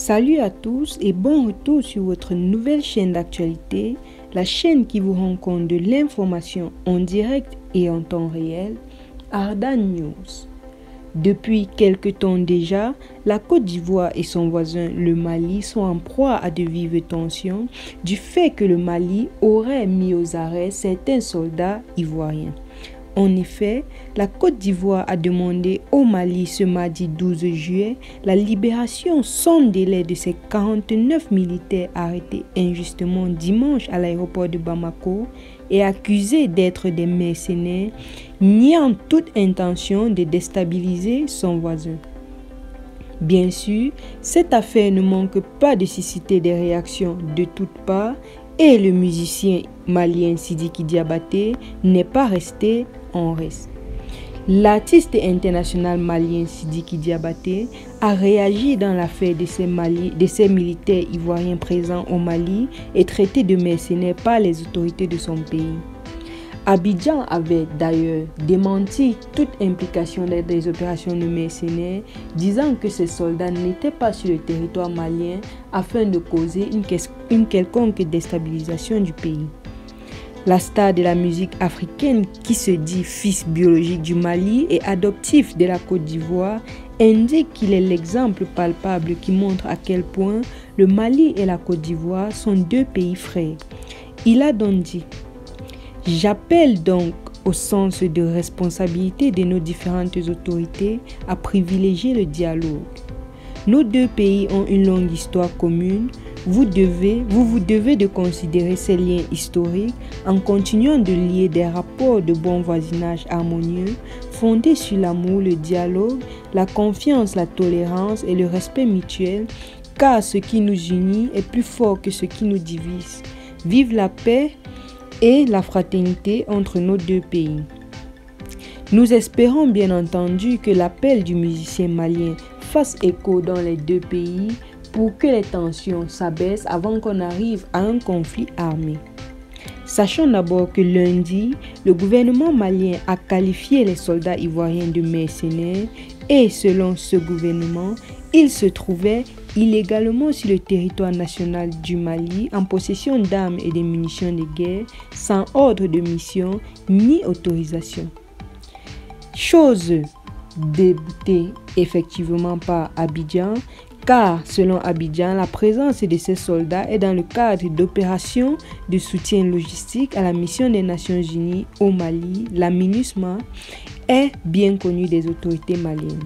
Salut à tous et bon retour sur votre nouvelle chaîne d'actualité, la chaîne qui vous rend compte de l'information en direct et en temps réel, Ardan News. Depuis quelque temps déjà, la Côte d'Ivoire et son voisin le Mali sont en proie à de vives tensions du fait que le Mali aurait mis aux arrêts certains soldats ivoiriens. En effet, la Côte d'Ivoire a demandé au Mali ce mardi 12 juillet la libération sans délai de ses 49 militaires arrêtés injustement dimanche à l'aéroport de Bamako et accusés d'être des mercenaires, niant toute intention de déstabiliser son voisin. Bien sûr, cette affaire ne manque pas de susciter des réactions de toutes parts et le musicien malien Sidiki Diabaté n'est pas resté en reste. L'artiste international malien Sidiki Diabaté a réagi dans l'affaire de ces militaires ivoiriens présents au Mali et traités de mercenaires par les autorités de son pays. Abidjan avait d'ailleurs démenti toute implication dans des opérations de mercenaires, disant que ces soldats n'étaient pas sur le territoire malien afin de causer une quelconque déstabilisation du pays. La star de la musique africaine qui se dit fils biologique du Mali et adoptif de la Côte d'Ivoire indique qu'il est l'exemple palpable qui montre à quel point le Mali et la Côte d'Ivoire sont deux pays frères. Il a donc dit: j'appelle donc au sens de responsabilité de nos différentes autorités à privilégier le dialogue. Nos deux pays ont une longue histoire commune. Vous vous devez de considérer ces liens historiques en continuant de lier des rapports de bon voisinage harmonieux fondés sur l'amour, le dialogue, la confiance, la tolérance et le respect mutuel, car ce qui nous unit est plus fort que ce qui nous divise. Vive la paix et la fraternité entre nos deux pays. Nous espérons bien entendu que l'appel du musicien malien fasse écho dans les deux pays pour que les tensions s'abaissent avant qu'on arrive à un conflit armé. Sachons d'abord que lundi, le gouvernement malien a qualifié les soldats ivoiriens de mercenaires et selon ce gouvernement, ils se trouvaient illégalement sur le territoire national du Mali en possession d'armes et de munitions de guerre sans ordre de mission ni autorisation. Chose déboutée effectivement par Abidjan, car selon Abidjan, la présence de ces soldats est dans le cadre d'opérations de soutien logistique à la mission des Nations Unies au Mali, la MINUSMA, est bien connue des autorités maliennes.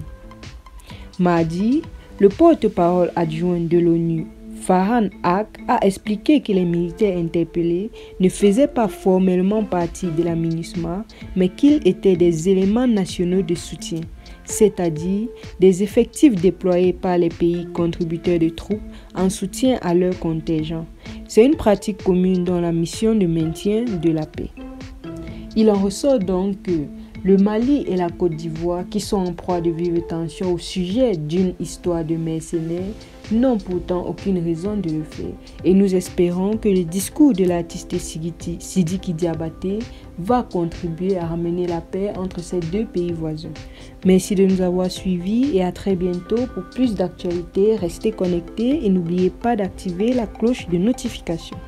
Mardi, le porte-parole adjoint de l'ONU, Farhan Haq, a expliqué que les militaires interpellés ne faisaient pas formellement partie de la MINUSMA, mais qu'ils étaient des éléments nationaux de soutien, c'est-à-dire des effectifs déployés par les pays contributeurs de troupes en soutien à leur contingent. C'est une pratique commune dans la mission de maintien de la paix. Il en ressort donc que le Mali et la Côte d'Ivoire, qui sont en proie de vives tensions au sujet d'une histoire de mercenaires, n'ont pourtant aucune raison de le faire. Et nous espérons que le discours de l'artiste Sidiki Diabaté va contribuer à ramener la paix entre ces deux pays voisins. Merci de nous avoir suivis et à très bientôt pour plus d'actualités. Restez connectés et n'oubliez pas d'activer la cloche de notification.